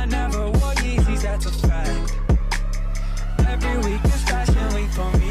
I never wore Yeezys, that's a fact. Every week is fashion week for me.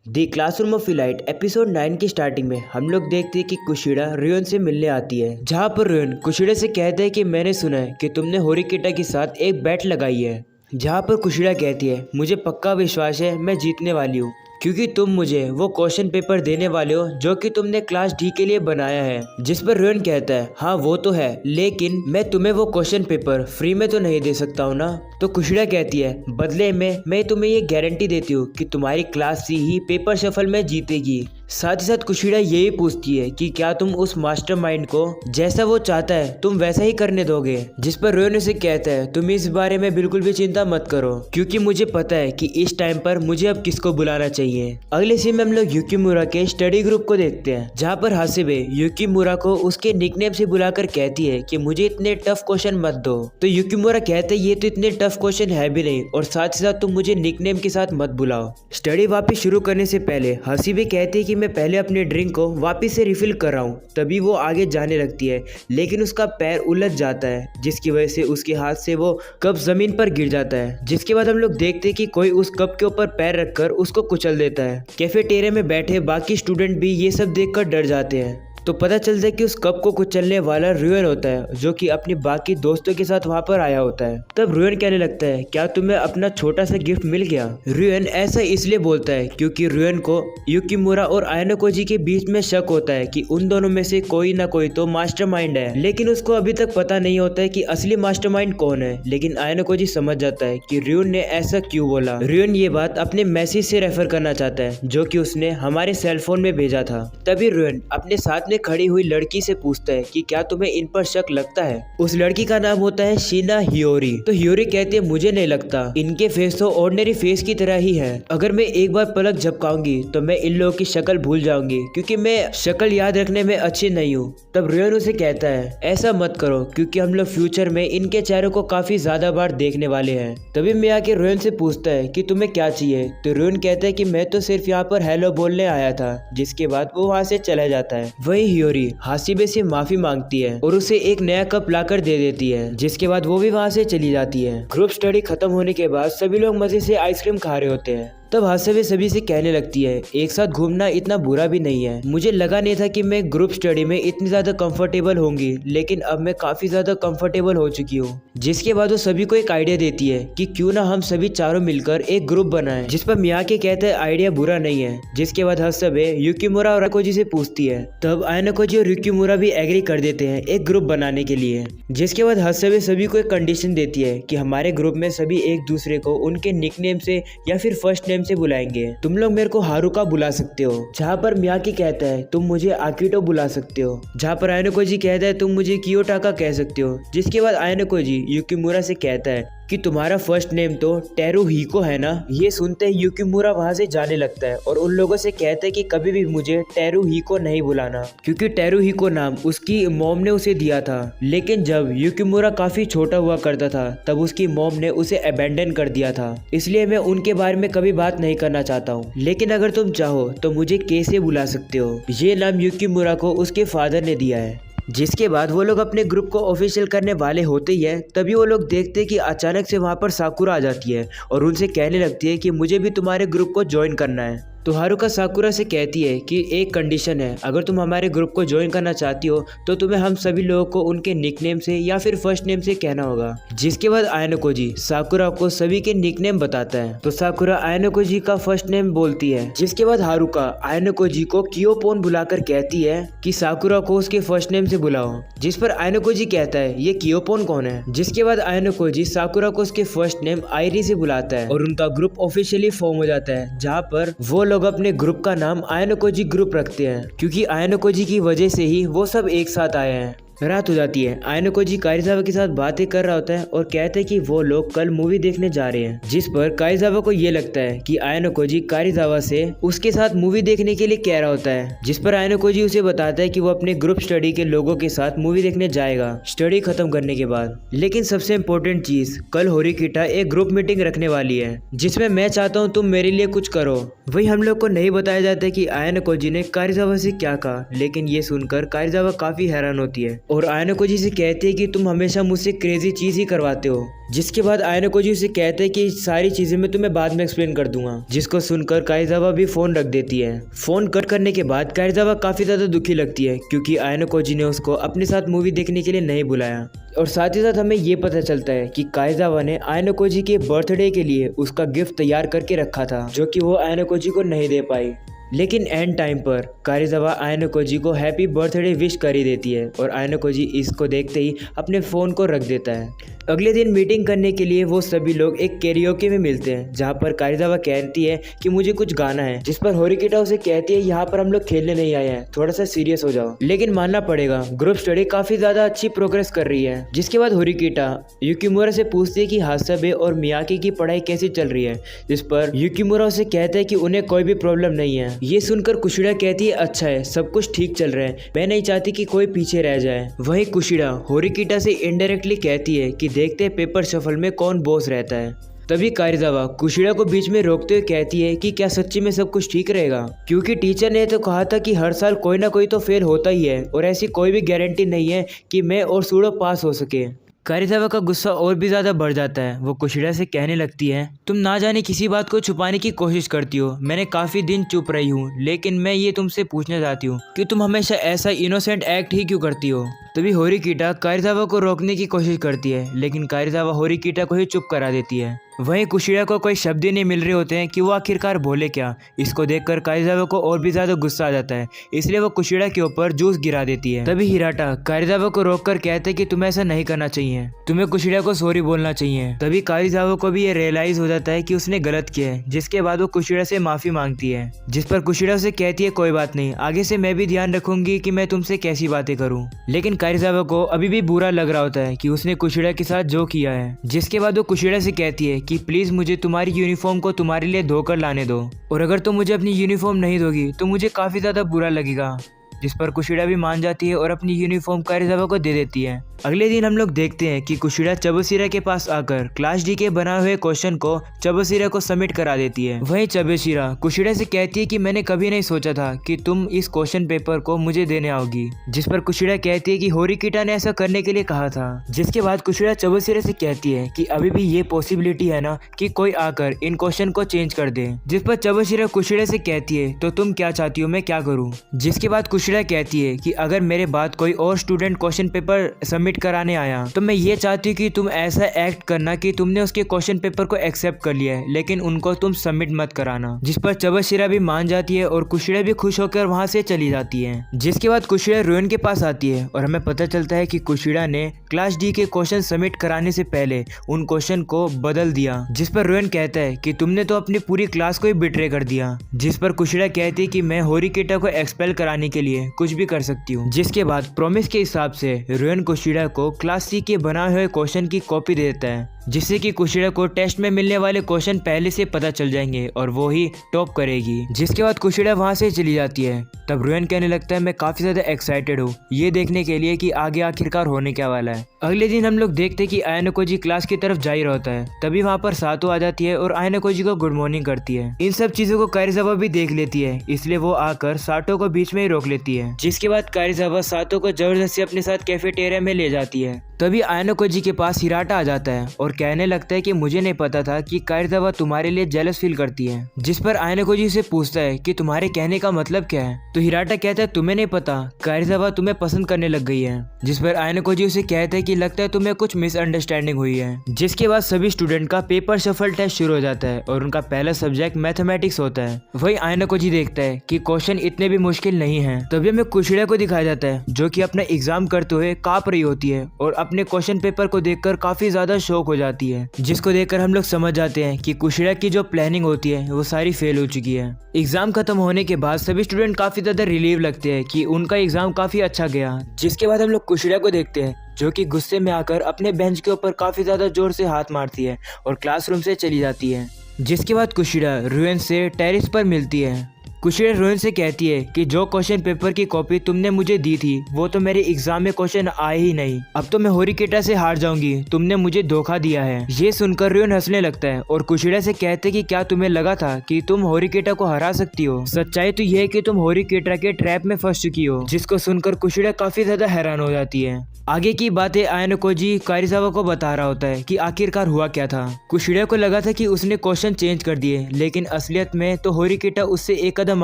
The classroom of elite episode 9 की starting में हम लोग देखते हैं कि कुशिडा रियोन से मिलने आती है, जहाँ पर रियोन कुशिडा से कहता है कि मैंने सुना है कि तुमने होरिकिटा के साथ एक बेट लगाई है। जहाँ पर कुशिडा कहती है मुझे पक्का विश्वास है मैं जीतने वाली हूँ, क्योंकि तुम मुझे वो क्वेश्चन पेपर देने वाले हो जो कि तुमने क्लास डी के लिए बनाया है। जिस पर रियोन कहता है हाँ वो तो है, लेकिन मैं तुम्हें वो क्वेश्चन पेपर फ्री में तो नहीं दे सकता हूँ ना। तो कुशिडा कहती है बदले में मैं तुम्हें ये गारंटी देती हूँ कि तुम्हारी क्लास सी ही पेपर शफल में जीतेगी। साथ ही साथ कुशिडा यही पूछती है कि क्या तुम उस मास्टरमाइंड को जैसा वो चाहता है तुम वैसा ही करने दोगे। जिस पर रियोन उसे कहता है तुम इस बारे में बिल्कुल भी चिंता मत करो, क्योंकि मुझे पता है कि इस टाइम पर मुझे अब किसको बुलाना चाहिए। अगले सीन में हम लोग युकिमुरा के स्टडी ग्रुप को देखते हैं, जहाँ पर हासिबे युकिमुरा को उसके निकनेम से बुलाकर कहती है कि मुझे इतने टफ क्वेश्चन मत दो। तो युकिमुरा कहते हैं ये तो इतने टफ क्वेश्चन है भी नहीं, और साथ ही साथ तुम मुझे निकनेम के साथ मत बुलाओ। स्टडी वापस शुरू करने से पहले हासिबे कहती है कि मैं पहले अपने ड्रिंक को वापस से रिफिल कर रहा हूँ। तभी वो आगे जाने लगती है, लेकिन उसका पैर उलझ जाता है, जिसकी वजह से उसके हाथ से वो कप जमीन पर गिर जाता है। जिसके बाद हम लोग देखते हैं कि कोई उस कप के ऊपर पैर रखकर उसको कुचल देता है। कैफेटेरिया में बैठे बाकी स्टूडेंट भी ये सब देखकर डर जाते हैं। तो पता चलता है कि उस कप को कुचलने वाला रियोन होता है, जो कि अपने बाकी दोस्तों के साथ वहां पर आया होता है। तब रियोन कहने लगता है क्या तुम्हें अपना छोटा सा गिफ्ट मिल गया। रियोन ऐसा इसलिए बोलता है क्योंकि रियोन को युकिमुरा और आयानोकोजी के बीच में शक होता है कि उन दोनों में से कोई ना कोई तो मास्टरमाइंड है, लेकिन उसको अभी तक पता नहीं होता है कि असली मास्टरमाइंड कौन है। लेकिन आयानोकोजी समझ जाता है कि रियोन ने ऐसा क्यों बोला। रियोन ये बात अपने मैसेज से रेफर करना चाहता है जो कि उसने हमारे सेलफोन में भेजा था। तभी रियोन अपने साथ खड़ी हुई लड़की से पूछता है कि क्या तुम्हें इन पर शक लगता है। उस लड़की का नाम होता है शिना हियोरी। तो हियोरी कहती है मुझे नहीं लगता, इनके फेस तो ऑर्डिनरी फेस की तरह ही है। अगर मैं एक बार पलक झपकाऊंगी तो मैं इन लोगों की शक्ल भूल जाऊंगी, क्योंकि मैं शक्ल याद रखने में अच्छी नहीं हूँ। तब रियोन उसे कहता है ऐसा मत करो, क्योंकि हम लोग फ्यूचर में इनके चेहरों को काफी ज्यादा बार देखने वाले हैं। तभी मैं आके रियोन से पूछता है कि तुम्हें क्या चाहिए। तो रियोन कहता है कि मैं तो सिर्फ यहाँ पर हेलो बोलने आया था। जिसके बाद वो वहाँ से चला जाता है। वही हियोरी हासिबे से माफी मांगती है और उसे एक नया कप लाकर दे देती है। जिसके बाद वो भी वहाँ से चली जाती है। ग्रुप स्टडी खत्म होने के बाद सभी लोग मजे से आइसक्रीम खा रहे होते हैं। तब हासिबे सभी से कहने लगती है एक साथ घूमना इतना बुरा भी नहीं है। मुझे लगा नहीं था कि मैं ग्रुप स्टडी में इतनी ज्यादा कंफर्टेबल होंगी, लेकिन अब मैं काफी ज्यादा कंफर्टेबल हो चुकी हूँ। जिसके बाद वो सभी को एक आइडिया देती है कि क्यों ना हम सभी चारों मिलकर एक ग्रुप बनाएं। जिस पर मियाके कहते हैं आइडिया बुरा नहीं है। जिसके बाद हासिबे युकिमुरा और आयानोकोजी से पूछती है। तब आयानोकोजी और युकिमुरा भी एग्री कर देते हैं एक ग्रुप बनाने के लिए। जिसके बाद हासिबे सभी को एक कंडीशन देती है कि हमारे ग्रुप में सभी एक दूसरे को उनके निकनेम से या फिर फर्स्ट नेम से बुलाएंगे। तुम लोग मेरे को हारुका बुला सकते हो। जहाँ पर मियाकी कहता है तुम मुझे आकिटो बुला सकते हो। जहाँ पर आयानोकोजी कहता है तुम मुझे कियोटाका कह सकते हो। जिसके बाद आयानोकोजी युकिमुरा से कहता है कि तुम्हारा फर्स्ट नेम तो टेरुहिको है ना। ये सुनते ही युकिमुरा वहाँ से जाने लगता है और उन लोगों से कहता है कि कभी भी मुझे टेरुहिको नहीं बुलाना, क्योंकि टेरुहिको नाम उसकी मॉम ने उसे दिया था। लेकिन जब युकिमुरा काफी छोटा हुआ करता था तब उसकी मॉम ने उसे अबेंडन कर दिया था, इसलिए मैं उनके बारे में कभी बात नहीं करना चाहता हूँ। लेकिन अगर तुम चाहो तो मुझे के से बुला सकते हो। ये नाम युकिमुरा को उसके फादर ने दिया है। जिसके बाद वो लोग अपने ग्रुप को ऑफिशियल करने वाले होते ही है, तभी वो लोग देखते हैं कि अचानक से वहाँ पर साकुरा आ जाती है और उनसे कहने लगती है कि मुझे भी तुम्हारे ग्रुप को ज्वाइन करना है। तो हारुका साकुरा से कहती है कि एक कंडीशन है, अगर तुम हमारे ग्रुप को ज्वाइन करना चाहती हो तो तुम्हें हम सभी लोगों को उनके निकनेम से या फिर फर्स्ट नेम से कहना होगा। जिसके बाद आयानोकोजी साकुरा को सभी के निकनेम बताता है। तो साकुरा आयानोकोजी का फर्स्ट नेम बोलती है। जिसके बाद हारुका आयानोकोजी को कियोपोन बुलाकर कहती है कि साकुरा को उसके फर्स्ट नेम से बुलाओ। जिस पर आयानोकोजी कहता है ये कियोपोन कौन है। जिसके बाद आयानोकोजी साकुरा को उसके फर्स्ट नेम आयरी से बुलाता है और उनका ग्रुप ऑफिशियली फॉर्म हो जाता है, जहाँ पर वो लोग अपने ग्रुप का नाम आयानोकोजी ग्रुप रखते हैं, क्योंकि आयानोकोजी की वजह से ही वो सब एक साथ आए हैं। रात हो जाती है। आयनोकोजी कारिजावा के साथ बातें कर रहा होता है और कहता है कि वो लोग कल मूवी देखने जा रहे हैं, जिस पर कारिजावा को ये लगता है कि आयनोकोजी कारिजावा से उसके साथ मूवी देखने के लिए कह रहा होता है, जिस पर आयनोकोजी उसे बताता है कि वो अपने ग्रुप स्टडी के लोगों के साथ मूवी देखने जाएगा स्टडी खत्म करने के बाद। लेकिन सबसे इम्पोर्टेंट चीज, कल होरिकिटा एक ग्रुप मीटिंग रखने वाली है जिसमें मैं चाहता हूँ तुम मेरे लिए कुछ करो। वही हम लोग को नहीं बताया जाता है कि आयनोकोजी ने कारिजावा से क्या कहा, लेकिन ये सुनकर कारिजावा काफी हैरान होती है और आयनोकोजी से कहती है कि तुम हमेशा मुझसे क्रेजी चीज ही करवाते हो। जिसके बाद आयनोकोजी उसे कहते हैं कि सारी चीजें मैं तुम्हें बाद में एक्सप्लेन कर दूंगा, जिसको सुनकर कारिजावा भी फोन रख देती है। फोन कट करने के बाद कारिजावा काफी ज्यादा दुखी लगती है क्योंकि आयनोकोजी ने उसको अपने साथ मूवी देखने के लिए नहीं बुलाया। और साथ ही साथ हमें ये पता चलता है कि कारिजावा ने आयनोकोजी के बर्थडे के लिए उसका गिफ्ट तैयार करके रखा था, जो कि वो आयनोकोजी को नहीं दे पाई। लेकिन एंड टाइम पर कारिजावा आयनोकोजी को हैप्पी बर्थडे विश कर ही देती है और आयनोकोजी इसको देखते ही अपने फ़ोन को रख देता है। अगले दिन मीटिंग करने के लिए वो सभी लोग एक कैरियोके में मिलते हैं, जहाँ पर कारिजावा कहती है कि मुझे कुछ गाना है, जिस पर होरिकिटा उसे कहती है यहाँ पर हम लोग खेलने नहीं आए हैं, थोड़ा सा सीरियस हो जाओ। लेकिन मानना पड़ेगा ग्रुप स्टडी काफी ज्यादा अच्छी प्रोग्रेस कर रही है। जिसके बाद होरिकिटा युकिमुरा से पूछती है कि हासाबे और मियाकी की पढ़ाई कैसी चल रही है, जिस पर युकिमुरा उसे कहता है कि उन्हें कोई भी प्रॉब्लम नहीं है। ये सुनकर कुशिडा कहती है अच्छा है, सब कुछ ठीक चल रहा है, मैं नहीं चाहती कि कोई पीछे रह जाए। वहीं कुशिडा होरिकिटा से इनडायरेक्टली कहती है कि देखते हैं पेपर शफल में कौन बॉस रहता है। तभी कारिजावा कुशिडा को बीच में रोकते हुए कहती है कि क्या सच्ची में सब कुछ ठीक रहेगा, क्योंकि टीचर ने तो कहा था कि हर साल कोई ना कोई तो फेल होता ही है और ऐसी कोई भी गारंटी नहीं है कि मैं और सूडो पास हो सके। कारिजावा का गुस्सा और भी ज्यादा बढ़ जाता है। वो कुशिडा से कहने लगती है तुम ना जाने किसी बात को छुपाने की कोशिश करती हो, मैंने काफी दिन चुप रही हूँ, लेकिन मैं ये तुमसे पूछना चाहती हूँ कि तुम हमेशा ऐसा इनोसेंट एक्ट ही क्यों करती हो। तभी होरिकिटा कारिजावा को रोकने की कोशिश करती है, लेकिन कारिजावा होरिकिटा को ही चुप करा देती है। वहीं कुशिडा को कोई शब्द ही नहीं मिल रहे होते हैं कि वो आखिरकार बोले क्या। इसको देखकर कारिजावा को और भी ज्यादा गुस्सा आ जाता है, इसलिए वो कुशिडा के ऊपर जूस गिरा देती है। तभी हिराटा कारिजावा को रोककर कहते हैं कि तुम्हें ऐसा नहीं करना चाहिए, तुम्हें कुशिडा को सॉरी बोलना चाहिए। तभी कारिजावा को भी ये रियलाइज हो जाता है कि उसने गलत किया है, जिसके बाद वो कुशिडा से माफी मांगती है, जिस पर कुशिडा उसे कहती है कोई बात नहीं, आगे से मैं भी ध्यान रखूंगी कि मैं तुमसे कैसी बातें करूं। लेकिन कारिजावा को अभी भी बुरा लग रहा होता है कि उसने कुशिडा के साथ जो किया है। जिसके बाद वो कुशिडा से कहती है कि प्लीज मुझे तुम्हारी यूनिफॉर्म को तुम्हारे लिए धोकर लाने दो, और अगर तुम मुझे अपनी यूनिफॉर्म नहीं दोगी तो मुझे काफी ज्यादा बुरा लगेगा। जिस पर कुशिडा भी मान जाती है और अपनी यूनिफॉर्म कारिजावा को दे देती है। अगले दिन हम लोग देखते हैं कि कुशिडा चबोशिरा के पास आकर क्लास डी के बनाए हुए क्वेश्चन को चबोशिरा को सबमिट करा देती है। वहीं चबोशिरा कुशिडा से कहती है कि मैंने कभी नहीं सोचा था कि तुम इस क्वेश्चन पेपर को मुझे देने आओगी। जिस पर कुशिडा कहती है कि होरिकिटा ने ऐसा करने के लिए कहा था। जिसके बाद कुशिडा चबोशिरा से कहती है कि अभी भी ये पॉसिबिलिटी है ना कि कोई आकर इन क्वेश्चन को चेंज कर दे। जिस पर चबोशिरा कुशिडा से कहती है तो तुम क्या चाहती हो मैं क्या करूँ। जिसके बाद कुशिडा कहती है कि अगर मेरे बाद कोई और स्टूडेंट क्वेश्चन पेपर सबमिट कराने आया तो मैं ये चाहती हूँ कि तुम ऐसा एक्ट करना कि तुमने उसके क्वेश्चन पेपर को एक्सेप्ट कर लिया है, लेकिन उनको तुम सबमिट मत कराना। जिस पर चबोशिरा भी मान जाती है और कुशिडा भी खुश होकर वहाँ से चली जाती है। जिसके बाद कुशिडा रुयन के पास आती है और हमें पता चलता है कि कुशिडा ने क्लास डी के क्वेश्चन सबमिट कराने से पहले उन क्वेश्चन को बदल दिया। जिस पर रुयन कहता है कि तुमने तो अपनी पूरी क्लास को ही बिट्रे कर दिया। जिस पर कुशिडा कहती है कि मैं होरिकिटा को एक्सपेल कराने के लिए कुछ भी कर सकती हूँ। जिसके बाद प्रॉमिस के हिसाब से रुयन कुशिडा को क्लास सी के बनाए हुए क्वेश्चन की कॉपी दे देता है, जिससे कि कुशिडा को टेस्ट में मिलने वाले क्वेश्चन पहले से पता चल जाएंगे और वो ही टॉप करेगी। जिसके बाद कुशिडा वहां से चली जाती है। तब रुयन कहने लगता है मैं काफी ज्यादा एक्साइटेड हूँ ये देखने के लिए कि आगे आखिरकार होने क्या वाला है। अगले दिन हम लोग देखते कि आयनोकोजी क्लास की तरफ जा ही रहता है। तभी वहाँ पर सातो आ जाती है और आयनोकोजी को गुड मॉर्निंग करती है। इन सब चीजों को कारिजावा भी देख लेती है, इसलिए वो आकर सातो को बीच में ही रोक लेती है। जिसके बाद कारिजावा सातो को जबरदस्ती अपने साथ कैफेटेरिया में ले जाती है। तभी आयनोकोजी के पास हिराटा आ जाता है और कहने लगता है कि मुझे नहीं पता था कि कारिजावा तुम्हारे लिए जेलस फील करती है। जिस पर आयनोकोजी से पूछता है कि तुम्हारे कहने का मतलब क्या है। तो हिराटा कहता है तुम्हें नहीं पता, कारिजावा तुम्हें पसंद करने लग गई है। जिस पर आयनोकोजी उसे कहता है कि कि लगता है तुम्हें कुछ मिसअंडरस्टैंडिंग हुई है। जिसके बाद सभी स्टूडेंट का पेपर शफल टेस्ट शुरू हो जाता है और उनका पहला सब्जेक्ट मैथमेटिक्स होता है। वही आयनोकोजी देखता है कि क्वेश्चन इतने भी मुश्किल नहीं है। तभी हमें कुशिड़ा को दिखाया जाता है जो कि अपना एग्जाम करते हुए कांप रही होती है और अपने क्वेश्चन पेपर को देखकर काफी ज्यादा शॉक हो जाती है, जिसको देखकर हम लोग समझ जाते हैं कि कुशिड़ा की जो प्लानिंग होती है वो सारी फेल हो चुकी है। एग्जाम खत्म होने के बाद सभी स्टूडेंट काफी ज्यादा रिलीव लगते हैं कि उनका एग्जाम काफी अच्छा गया। जिसके बाद हम लोग कुशिड़ा को देखते हैं जो कि गुस्से में आकर अपने बेंच के ऊपर काफी ज्यादा जोर से हाथ मारती है और क्लासरूम से चली जाती है। जिसके बाद कुशिड़ा रुएन से टेरिस पर मिलती है। कुशिड़ा रुएन से कहती है कि जो क्वेश्चन पेपर की कॉपी तुमने मुझे दी थी वो तो मेरे एग्जाम में क्वेश्चन आए ही नहीं। अब तो मैं होरिकेटा से हार जाऊंगी, तुमने मुझे धोखा दिया है। ये सुनकर रुएन हंसने लगता है और कुशिड़ा से कहते कि क्या तुम्हें लगा था कि तुम होरिकेटा को हरा सकती हो? सच्चाई तो यह है कि तुम होरिकेटा के ट्रैप में फंस चुकी हो। जिसको सुनकर कुशिड़ा काफी ज्यादा हैरान हो जाती है। आगे की बातें आयनोकोजी कारिजावा को बता रहा होता है कि आखिरकार हुआ क्या था। कुशिड़ा को लगा था कि उसने क्वेश्चन चेंज कर दिए, लेकिन असलियत में तो होरिकेटा उससे एक कदम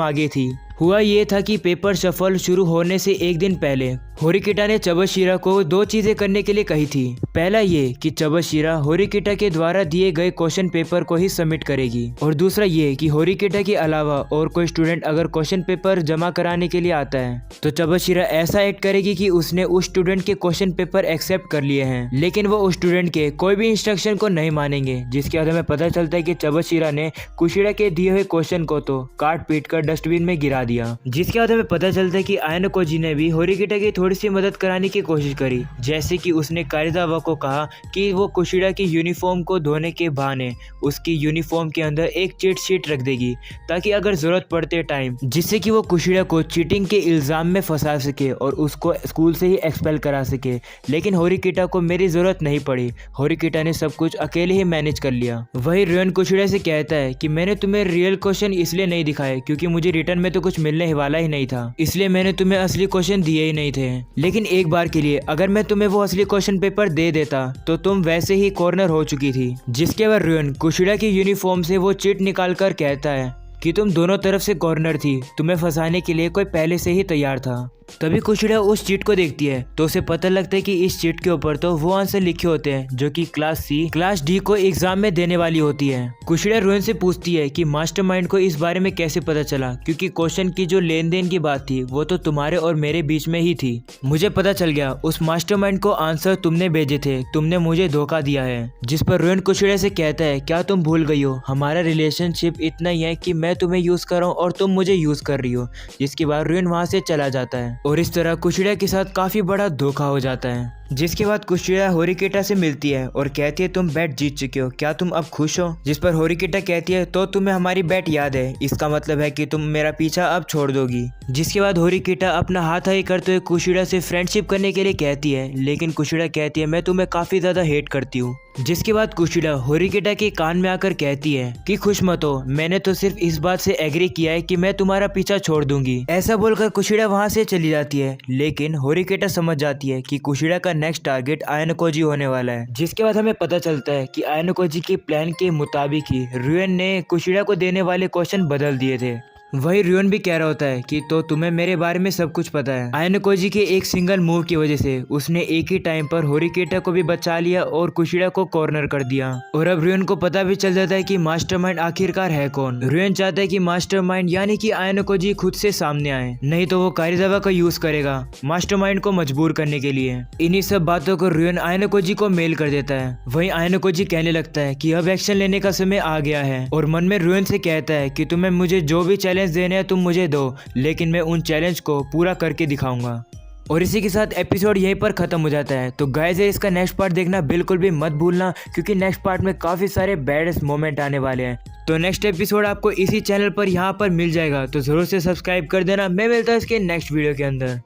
आगे थी। हुआ ये था कि पेपर शफल शुरू होने से एक दिन पहले होरिकेटा ने चबशिरा को दो चीजें करने के लिए कही थी। पहला ये कि चबशिरा होरिकेटा के द्वारा दिए गए क्वेश्चन पेपर को ही सबमिट करेगी और दूसरा ये कि होरिकेटा के अलावा और कोई स्टूडेंट अगर क्वेश्चन पेपर जमा कराने के लिए आता है तो चबशिरा ऐसा एक्ट करेगी कि उसने उस स्टूडेंट के क्वेश्चन पेपर एक्सेप्ट कर लिए हैं, लेकिन वो उस स्टूडेंट के कोई भी इंस्ट्रक्शन को नहीं मानेंगे। जिसके बाद हमें पता चलता है कि चबशिरा ने कुशिड़ा के दिए हुए क्वेश्चन को तो काट पीट कर डस्टबिन में गिरा दिया। जिसके बाद हमें पता चलता है कि आयनोकोजी ने भी होरिकेटा की थोड़ी सी मदद कराने की कोशिश करी, जैसे कि उसने कारिजावा को कहा कि वो कुशिड़ा की यूनिफॉर्म को धोने के बहाने उसकी यूनिफॉर्म के अंदर एक चीट शीट रख देगी ताकि अगर जरूरत पड़ते टाइम जिससे कि वो कुशिड़ा को चीटिंग के इल्जाम में फंसा सके और उसको स्कूल से ही एक्सपेल करा सके। लेकिन होरिकेटा को मेरी जरूरत नहीं पड़ी, होरिकेटा ने सब कुछ अकेले ही मैनेज कर लिया। वही रुएन कुशिड़ा से कहता है कि मैंने तुम्हें रियल क्वेश्चन इसलिए नहीं दिखाए क्योंकि मुझे रिटर्न में तो कुछ मिलने वाला ही नहीं था, इसलिए मैंने तुम्हें असली क्वेश्चन दिए ही नहीं थे। लेकिन एक बार के लिए अगर मैं तुम्हें वो असली क्वेश्चन पेपर दे देता तो तुम वैसे ही कॉर्नर हो चुकी थी। जिसके बाद रुएन कुशिड़ा की यूनिफॉर्म से वो चिट निकाल कर कहता है कि तुम दोनों तरफ से कॉर्नर थी, तुम्हें फंसाने के लिए कोई पहले से ही तैयार था। तभी कुशिड़ा उस चीट को देखती है तो उसे पता लगता है कि इस चीट के ऊपर तो वो आंसर लिखे होते हैं जो कि क्लास सी क्लास डी को एग्जाम में देने वाली होती है। कुशिड़ा रुएन से पूछती है कि मास्टरमाइंड को इस बारे में कैसे पता चला, क्योंकि क्वेश्चन की जो लेन देन की बात थी वो तो तुम्हारे और मेरे बीच में ही थी। मुझे पता चल गया उस मास्टरमाइंड को आंसर तुमने भेजे थे, तुमने मुझे धोखा दिया है। जिस पर रुएन कुशिड़ा से कहता है क्या तुम भूल गई हो, हमारा रिलेशनशिप इतना ही है कि मैं तुम्हें यूज कर रहा हूँ और तुम मुझे यूज कर रही हो। जिसके बाद रुएन वहां से चला जाता है और इस तरह कुशिड़ा के साथ काफी बड़ा धोखा हो जाता है। जिसके बाद कुशिड़ा होरिकेटा से मिलती है और कहती है तुम बैट जीत चुके हो, क्या तुम अब खुश हो? जिस पर होरिकेटा कहती है तो तुम्हें हमारी बैट याद है, इसका मतलब है कि तुम मेरा पीछा अब छोड़ दोगी। जिसके बाद होरिकेटा अपना हाथ हाई करते हुए कुशिड़ा से फ्रेंडशिप करने के लिए कहती है, लेकिन कुशिड़ा कहती है मैं तुम्हें काफी ज्यादा हेट करती हूँ। जिसके बाद कुशिड़ा होरिकेटा के कान में आकर कहती है कि खुश मत हो, मैंने तो सिर्फ इस बात से एग्री किया है कि मैं तुम्हारा पीछा छोड़ दूंगी। ऐसा बोलकर कुशिड़ा वहां से चली जाती है, लेकिन होरिकेटा समझ जाती है कि कुशिड़ा का नेक्स्ट टारगेट आयनोकोजी होने वाला है। जिसके बाद हमें पता चलता है कि आयनोकोजी के प्लान के मुताबिक ही रुएन ने कुशिड़ा को देने वाले क्वेश्चन बदल दिए थे। वही रुएन भी कह रहा होता है कि तो तुम्हें मेरे बारे में सब कुछ पता है। आयनोकोजी के एक सिंगल मूव की वजह से उसने एक ही टाइम पर होरिकेटा को भी बचा लिया और कुशिड़ा को कॉर्नर कर दिया। और अब रुएन को पता भी चल जाता है कि मास्टरमाइंड आखिरकार है कौन। रुएन चाहता है कि मास्टरमाइंड यानी कि आयनोकोजी खुद से सामने आए, नहीं तो वो कारिजावा का यूज करेगा मास्टरमाइंड को मजबूर करने के लिए। इन्हीं सब बातों को रुएन आयनोकोजी को मेल कर देता है। वहीं आयनोकोजी कहने लगता है कि अब एक्शन लेने का समय आ गया है और मन में रुएन से कहता है कि तुम्हें मुझे जो भी चैलेंज देने हैं तुम मुझे दो, लेकिन मैं उन चैलेंज को पूरा करके दिखाऊंगा। और इसी के साथ एपिसोड यहीं पर खत्म हो जाता है। तो गाइस इसका नेक्स्ट पार्ट देखना बिल्कुल भी मत भूलना, क्योंकि नेक्स्ट पार्ट में काफी सारे बैडेस्ट मोमेंट आने वाले हैं। तो नेक्स्ट एपिसोड आपको इसी चैनल पर यहाँ पर मिल जाएगा, तो जरूर से सब्सक्राइब कर देना। मैं मिलता हूँ इसके नेक्स्ट वीडियो के अंदर।